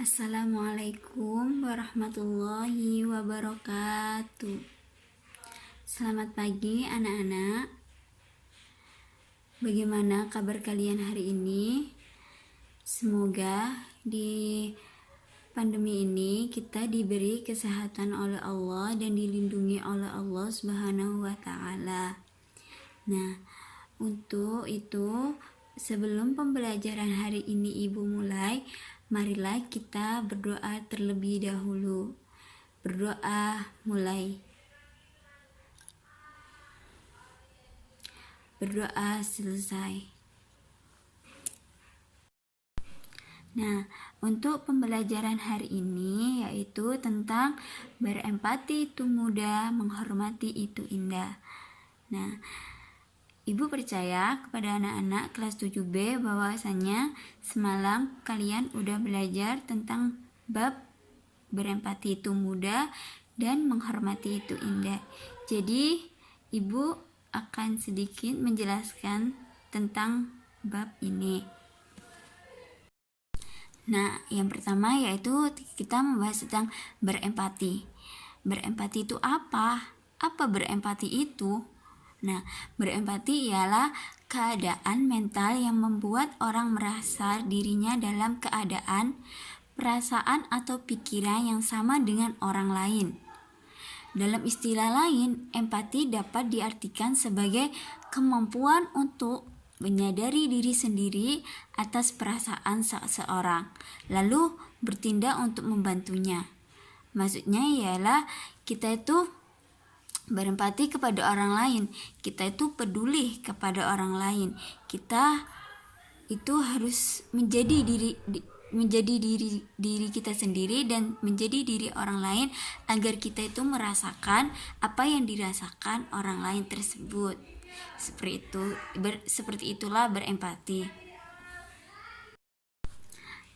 Assalamualaikum warahmatullahi wabarakatuh. Selamat pagi anak-anak. Bagaimana kabar kalian hari ini? Semoga di pandemi ini kita diberi kesehatan oleh Allah dan dilindungi oleh Allah Subhanahu wa taala. Nah, untuk itu sebelum pembelajaran hari ini Ibu mulai, marilah kita berdoa terlebih dahulu. Berdoa mulai. Berdoa selesai. Nah, untuk pembelajaran hari ini yaitu tentang berempati itu mudah, menghormati itu indah. Nah, Ibu percaya kepada anak-anak kelas 7B bahwasanya semalam kalian udah belajar tentang bab berempati itu mudah dan menghormati itu indah. Jadi, Ibu akan sedikit menjelaskan tentang bab ini. Nah, yang pertama yaitu kita membahas tentang berempati. Berempati itu apa? Apa berempati itu? Nah, berempati ialah keadaan mental yang membuat orang merasa dirinya dalam keadaan, perasaan atau pikiran yang sama dengan orang lain. Dalam istilah lain, empati dapat diartikan sebagai kemampuan untuk menyadari diri sendiri atas perasaan seseorang, lalu bertindak untuk membantunya. Maksudnya ialah kita itu berempati kepada orang lain, kita itu peduli kepada orang lain, kita itu harus menjadi diri kita sendiri dan menjadi diri orang lain agar kita itu merasakan apa yang dirasakan orang lain tersebut. Seperti itulah berempati.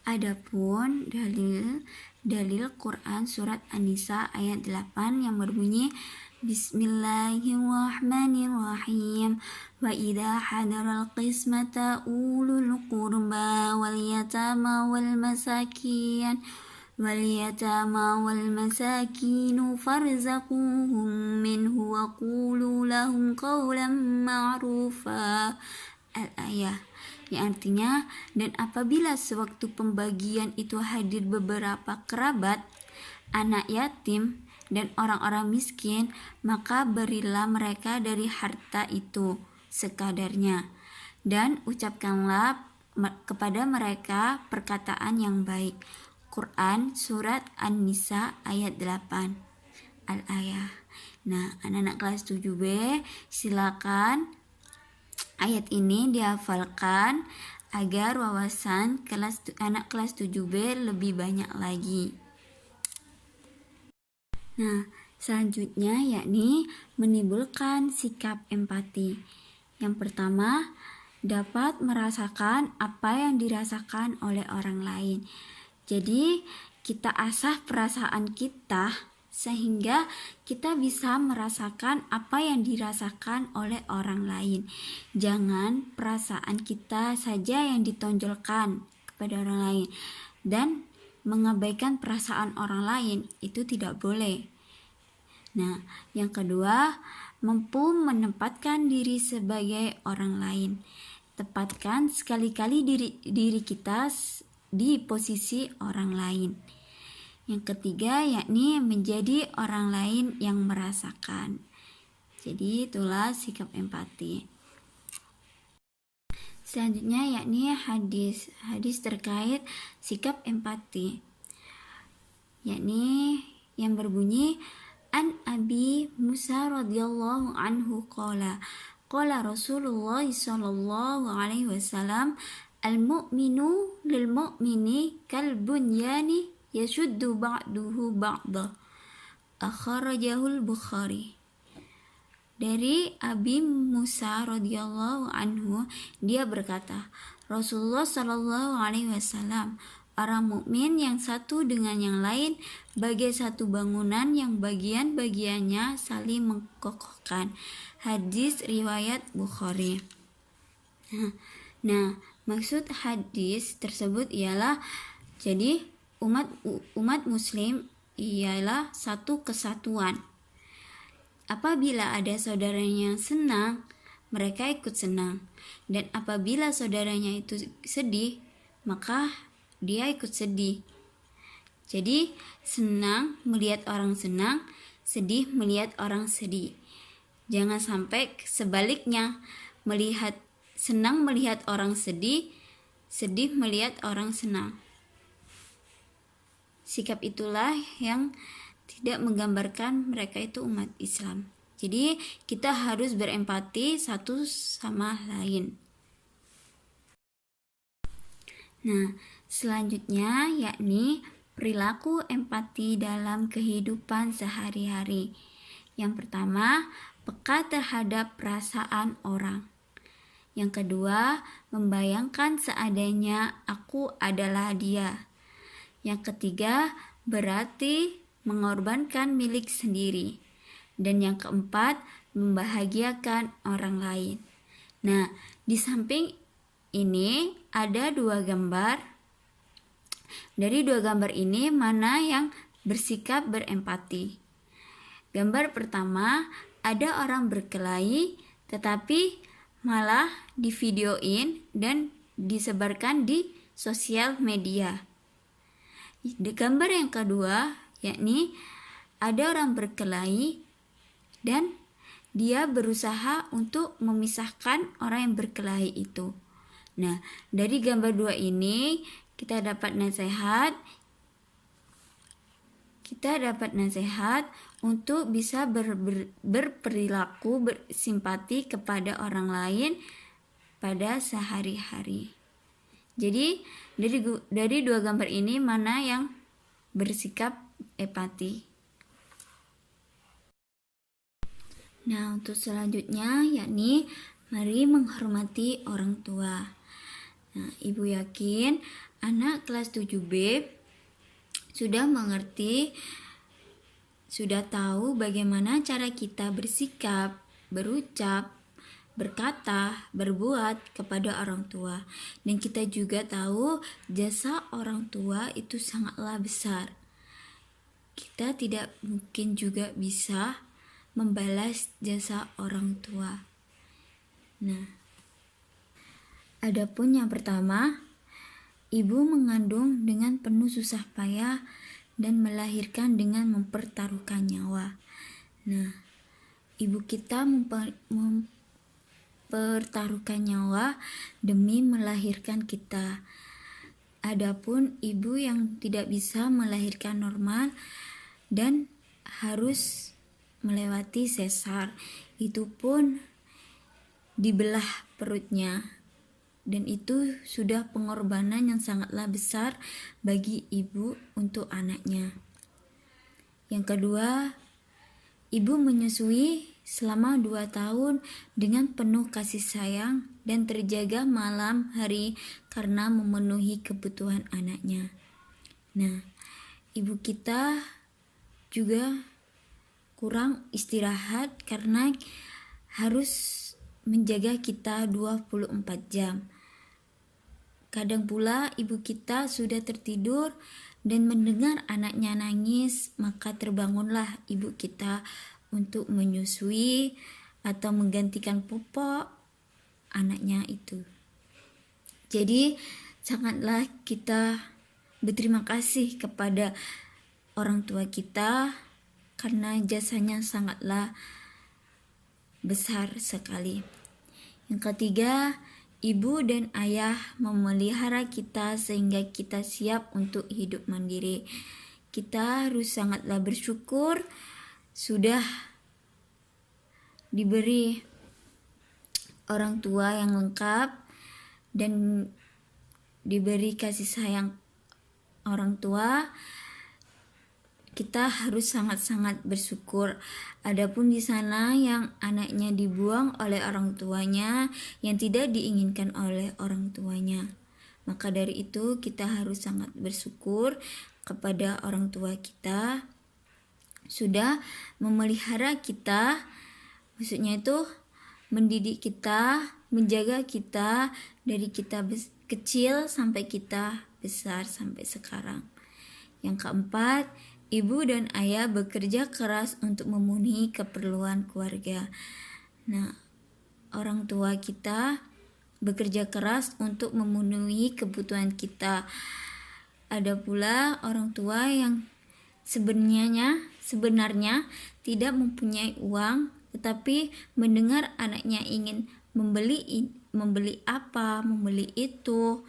Adapun dalil Quran surat An-Nisa ayat 8 yang berbunyi Bismillahirrahmanirrahim. Wa idza hadaral qismata ulul qurba wal yatama wal masakin farzaquhum minhu wa qulu lahum qawlan ma'rufa. Al-ayah, yang artinya, dan apabila sewaktu pembagian itu hadir beberapa kerabat, anak yatim, dan orang-orang miskin, maka berilah mereka dari harta itu sekadarnya, dan ucapkanlah kepada mereka perkataan yang baik. Quran surat An-Nisa ayat 8 Al-ayah. Nah, anak-anak kelas 7B silakan ayat ini dihafalkan agar wawasan anak kelas 7B lebih banyak lagi. Nah, selanjutnya yakni menimbulkan sikap empati. Yang pertama, dapat merasakan apa yang dirasakan oleh orang lain. Jadi, kita asah perasaan kita sehingga kita bisa merasakan apa yang dirasakan oleh orang lain. Jangan perasaan kita saja yang ditonjolkan kepada orang lain dan mengabaikan perasaan orang lain, itu tidak boleh. Nah, yang kedua, mampu menempatkan diri sebagai orang lain. Tempatkan sekali-kali diri kita di posisi orang lain. Yang ketiga, yakni menjadi orang lain yang merasakan. Jadi itulah sikap empati. Selanjutnya yakni hadis terkait sikap empati, yakni yang berbunyi An Abi Musa radhiyallahu anhu qala Rasulullah sallallahu alaihi wasallam al-mu'minu lil mu'mini kal bunyani yashuddu ba'duhu ba'da. Akhrajahul Bukhari. Dari Abi Musa radhiyallahu anhu, dia berkata, Rasulullah sallallahu alaihi wasallam, orang mukmin yang satu dengan yang lain bagai satu bangunan yang bagian-bagiannya saling mengkokohkan. Hadis riwayat Bukhari. Nah, maksud hadis tersebut ialah jadi umat muslim ialah satu kesatuan. Apabila ada saudaranya yang senang, mereka ikut senang. Dan apabila saudaranya itu sedih, maka dia ikut sedih. Jadi, senang melihat orang senang, sedih melihat orang sedih. Jangan sampai sebaliknya, senang melihat orang sedih, sedih melihat orang senang. Sikap itulah yang tidak menggambarkan mereka itu umat Islam. Jadi kita harus berempati satu sama lain. Nah, selanjutnya yakni perilaku empati dalam kehidupan sehari-hari. Yang pertama, peka terhadap perasaan orang. Yang kedua, membayangkan seadanya aku adalah dia. Yang ketiga, berarti mengorbankan milik sendiri. Dan yang keempat, membahagiakan orang lain. Nah, di samping ini ada 2 gambar. Dari 2 gambar ini, mana yang bersikap berempati? Gambar pertama, ada orang berkelahi, tetapi malah divideoin dan disebarkan di sosial media. Di gambar yang kedua, yakni ada orang berkelahi dan dia berusaha untuk memisahkan orang yang berkelahi itu. Nah, dari gambar 2 ini kita dapat nasihat untuk bisa berperilaku bersimpati kepada orang lain pada sehari-hari. Jadi dari 2 gambar ini mana yang bersikap empati? Nah, untuk selanjutnya yakni mari menghormati orang tua. Nah, Ibu yakin anak kelas 7B sudah mengerti, sudah tahu bagaimana cara kita bersikap, berucap, berkata, berbuat kepada orang tua. Dan kita juga tahu jasa orang tua itu sangatlah besar. Kita tidak mungkin juga bisa membalas jasa orang tua. Nah, adapun yang pertama, ibu mengandung dengan penuh susah payah dan melahirkan dengan mempertaruhkan nyawa. Nah, ibu kita mempertaruhkan nyawa demi melahirkan kita. Adapun ibu yang tidak bisa melahirkan normal dan harus melewati sesar, itu pun dibelah perutnya, dan itu sudah pengorbanan yang sangatlah besar bagi ibu untuk anaknya. Yang kedua, ibu menyusui selama 2 tahun dengan penuh kasih sayang dan terjaga malam hari karena memenuhi kebutuhan anaknya. Nah, ibu kita juga kurang istirahat karena harus menjaga kita 24 jam. Kadang pula ibu kita sudah tertidur dan mendengar anaknya nangis, maka terbangunlah ibu kita untuk menyusui atau menggantikan popok anaknya itu. Jadi sangatlah kita berterima kasih kepada orang tua kita karena jasanya sangatlah besar sekali. Yang ketiga, ibu dan ayah memelihara kita sehingga kita siap untuk hidup mandiri. Kita harus sangatlah bersyukur sudah diberi orang tua yang lengkap dan diberi kasih sayang orang tua. Kita harus sangat-sangat bersyukur. Adapun di sana yang anaknya dibuang oleh orang tuanya, yang tidak diinginkan oleh orang tuanya, maka dari itu kita harus sangat bersyukur kepada orang tua kita sudah memelihara kita, maksudnya itu mendidik kita, menjaga kita dari kita kecil sampai kita besar sampai sekarang. Yang keempat, ibu dan ayah bekerja keras untuk memenuhi keperluan keluarga. Nah, orang tua kita bekerja keras untuk memenuhi kebutuhan kita. Ada pula orang tua yang sebenarnya tidak mempunyai uang, tetapi mendengar anaknya ingin membeli itu,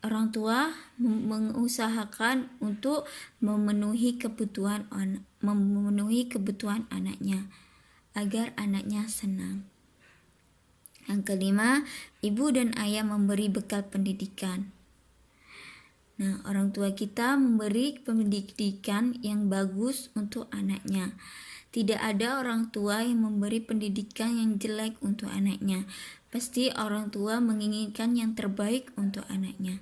orang tua mengusahakan untuk memenuhi kebutuhan anaknya agar anaknya senang. Yang kelima, ibu dan ayah memberi bekal pendidikan. Nah, orang tua kita memberi pendidikan yang bagus untuk anaknya. Tidak ada orang tua yang memberi pendidikan yang jelek untuk anaknya. Pasti orang tua menginginkan yang terbaik untuk anaknya.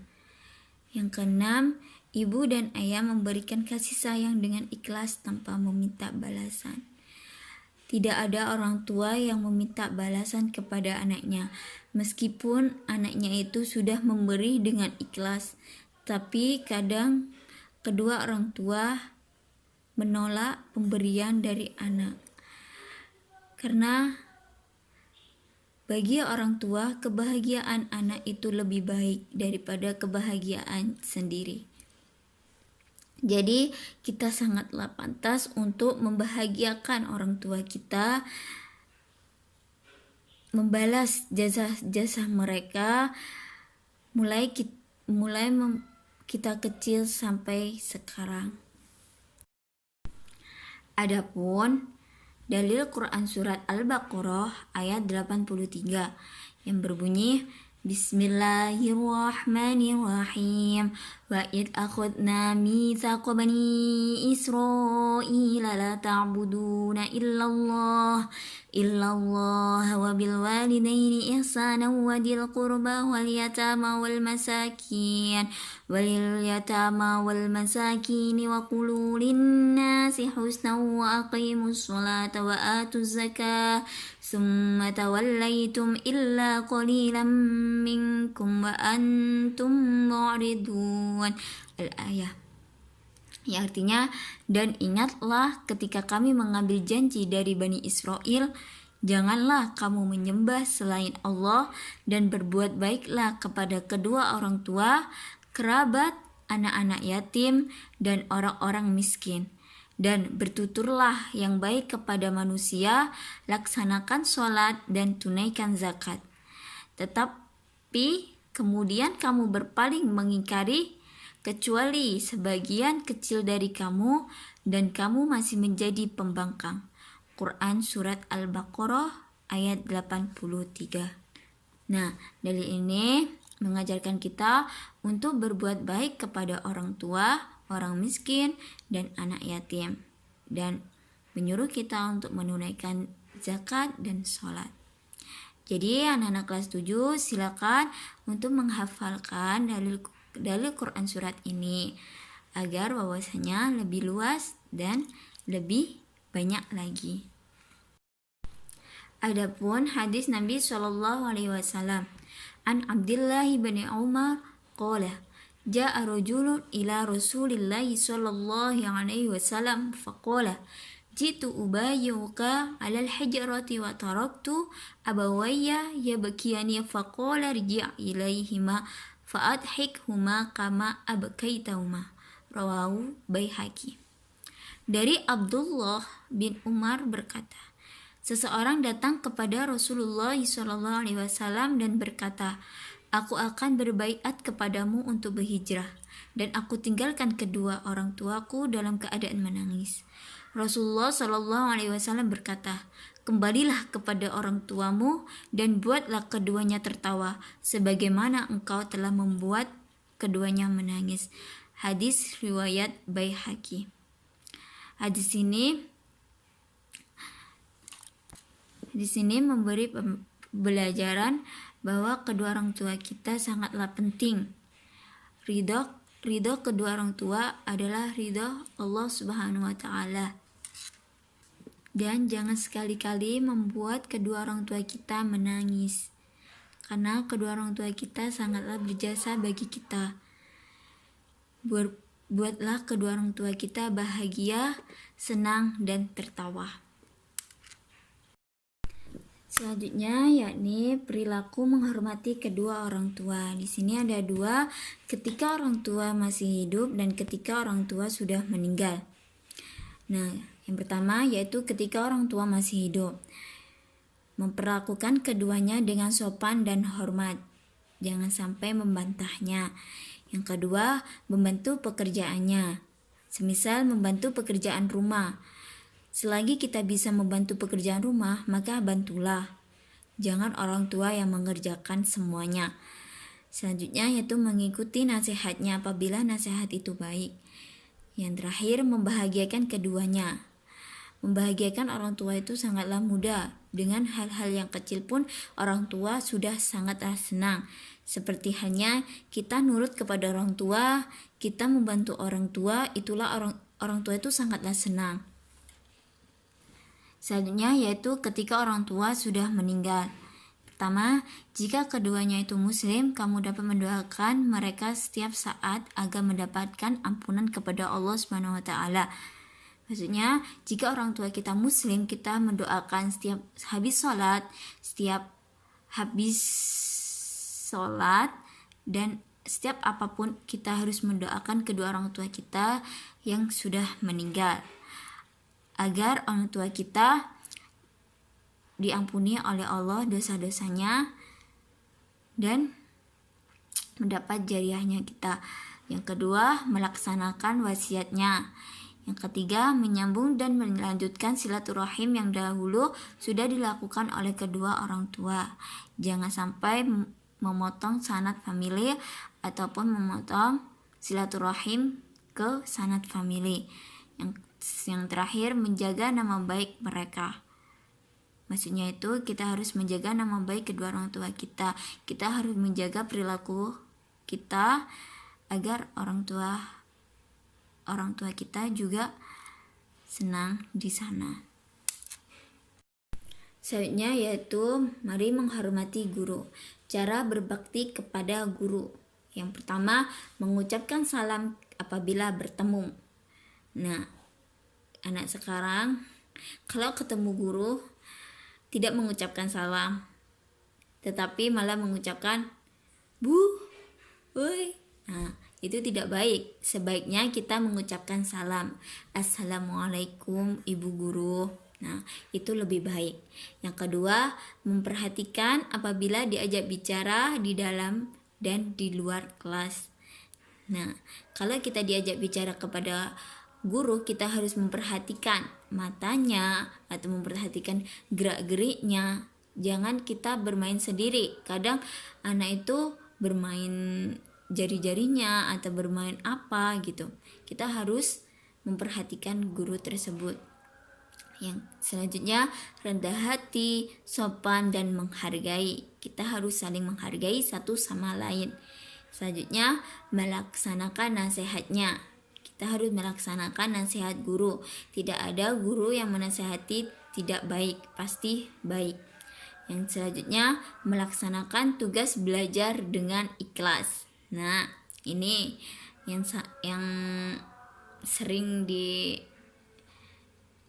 Yang keenam, ibu dan ayah memberikan kasih sayang dengan ikhlas tanpa meminta balasan. Tidak ada orang tua yang meminta balasan kepada anaknya, meskipun anaknya itu sudah memberi dengan ikhlas. Tapi kadang kedua orang tua menolak pemberian dari anak. Karena bagi orang tua, kebahagiaan anak itu lebih baik daripada kebahagiaan sendiri. Jadi, kita sangatlah pantas untuk membahagiakan orang tua kita, membalas jasa-jasa mereka mulai kita kecil sampai sekarang. Adapun dalil Quran surat Al-Baqarah ayat 83 yang berbunyi Bismillahirrahmanirrahim. Wa id akhadna mitsaqa bani Israila la ta'buduna illallah wa bil walidaini ihsana wa dil qurba wal yatama wal masakin wa qulu linnasi husna wa aqimus salata wa atuz zakah summa tawallaitum illa qalilan minkum wa antum mu'ridun. Al-ayah, yang artinya, dan ingatlah ketika kami mengambil janji dari Bani Israel, janganlah kamu menyembah selain Allah dan berbuat baiklah kepada kedua orang tua, kerabat, anak-anak yatim, dan orang-orang miskin. Dan bertuturlah yang baik kepada manusia, laksanakan sholat dan tunaikan zakat. Tetapi kemudian kamu berpaling mengingkari, kecuali sebagian kecil dari kamu, dan kamu masih menjadi pembangkang. Quran surat Al-Baqarah ayat 83. Nah, dalil ini mengajarkan kita untuk berbuat baik kepada orang tua, orang miskin, dan anak yatim, dan menyuruh kita untuk menunaikan zakat dan sholat. Jadi anak-anak kelas 7 silakan untuk menghafalkan dalil Quran surat ini agar wawasannya lebih luas dan lebih banyak lagi. Adapun hadis Nabi SAW, an Abdullah bin Umar qala ja'a rajulun ila Rasulillahi sallallahu alaihi wasallam faqala jitu ubayyuka 'ala al-hijrati wa taraktu abawayya yabkiyani faqala rji' ilaihima fa'adhikhuma kama abkaitahuma. Rawahu Baihaqi. Dari Abdullah bin Umar berkata, seseorang datang kepada Rasulullah SAW dan berkata, aku akan berbaiat kepadamu untuk berhijrah, dan aku tinggalkan kedua orang tuaku dalam keadaan menangis. Rasulullah SAW berkata, kembalilah kepada orang tuamu dan buatlah keduanya tertawa, sebagaimana engkau telah membuat keduanya menangis. Hadis riwayat Baihaqi. Hadis ini memberi pembelajaran bahwa kedua orang tua kita sangatlah penting. Ridho kedua orang tua adalah ridho Allah Subhanahu wa Ta'ala. Dan jangan sekali-kali membuat kedua orang tua kita menangis, karena kedua orang tua kita sangatlah berjasa bagi kita. Buatlah kedua orang tua kita bahagia, senang, dan tertawa. Selanjutnya yakni perilaku menghormati kedua orang tua. Di sini ada dua, ketika orang tua masih hidup dan ketika orang tua sudah meninggal. Nah, yang pertama yaitu ketika orang tua masih hidup. Memperlakukan keduanya dengan sopan dan hormat. Jangan sampai membantahnya. Yang kedua, membantu pekerjaannya. Semisal membantu pekerjaan rumah. Selagi kita bisa membantu pekerjaan rumah, maka bantulah. Jangan orang tua yang mengerjakan semuanya. Selanjutnya yaitu mengikuti nasihatnya apabila nasihat itu baik. Yang terakhir, membahagiakan keduanya. Membahagiakan orang tua itu sangatlah mudah. Dengan hal-hal yang kecil pun orang tua sudah sangatlah senang. Seperti halnya kita nurut kepada orang tua, kita membantu orang tua, itulah orang tua itu sangatlah senang. Selanjutnya yaitu ketika orang tua sudah meninggal. Pertama, jika keduanya itu muslim, kamu dapat mendoakan mereka setiap saat agar mendapatkan ampunan kepada Allah Subhanahu wa taala. Maksudnya, jika orang tua kita muslim, kita mendoakan setiap habis sholat, dan setiap apapun kita harus mendoakan kedua orang tua kita yang sudah meninggal. Agar orang tua kita diampuni oleh Allah dosa-dosanya dan mendapat jariahnya kita. Yang kedua, melaksanakan wasiatnya. Yang ketiga, menyambung dan melanjutkan silaturahim yang dahulu sudah dilakukan oleh kedua orang tua. Jangan sampai memotong sanad famili ataupun memotong silaturahim ke sanad famili. Yang terakhir, menjaga nama baik mereka. Maksudnya itu kita harus menjaga nama baik kedua orang tua kita. Kita harus menjaga perilaku kita agar orang tua kita juga senang di sana. Selanjutnya yaitu mari menghormati guru. Cara berbakti kepada guru. Yang pertama, mengucapkan salam apabila bertemu. Nah, anak sekarang kalau ketemu guru tidak mengucapkan salam, tetapi malah mengucapkan bu, woi. Nah, itu tidak baik. Sebaiknya kita mengucapkan salam. Assalamualaikum ibu guru. Nah, itu lebih baik. Yang kedua, memperhatikan apabila diajak bicara di dalam dan di luar kelas. Nah, kalau kita diajak bicara kepada guru, kita harus memperhatikan matanya atau memperhatikan gerak-geriknya. Jangan kita bermain sendiri. Kadang anak itu bermain jari-jarinya atau bermain apa gitu. Kita harus memperhatikan guru tersebut. Yang selanjutnya, rendah hati, sopan, dan menghargai. Kita harus saling menghargai satu sama lain. Selanjutnya, melaksanakan nasihatnya. Kita harus melaksanakan nasihat guru. Tidak ada guru yang menasihati tidak baik, pasti baik. Yang selanjutnya, melaksanakan tugas belajar dengan ikhlas. Nah, ini yang sering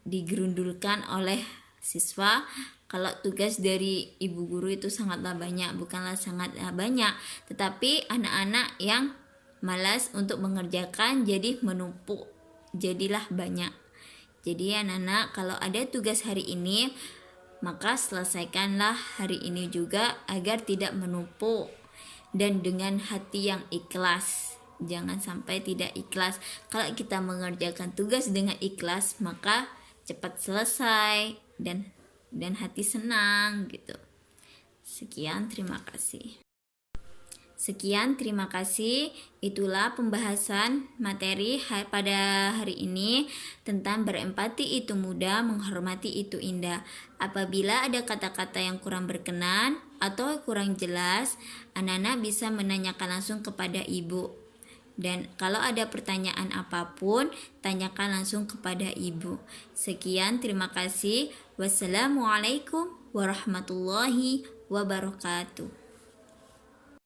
digerundulkan oleh siswa. Kalau tugas dari ibu guru itu sangatlah banyak, bukanlah sangatlah banyak, tetapi anak-anak yang malas untuk mengerjakan jadi menumpuk, jadilah banyak. Jadi anak-anak, kalau ada tugas hari ini, maka selesaikanlah hari ini juga agar tidak menumpuk dan dengan hati yang ikhlas. Jangan sampai tidak ikhlas. Kalau kita mengerjakan tugas dengan ikhlas, maka cepat selesai dan hati senang gitu. Sekian, terima kasih. Itulah pembahasan materi pada hari ini tentang berempati itu mudah, menghormati itu indah. Apabila ada kata-kata yang kurang berkenan atau kurang jelas, anak-anak bisa menanyakan langsung kepada ibu. Dan kalau ada pertanyaan apapun, tanyakan langsung kepada ibu. Sekian, terima kasih. Wassalamualaikum warahmatullahi wabarakatuh.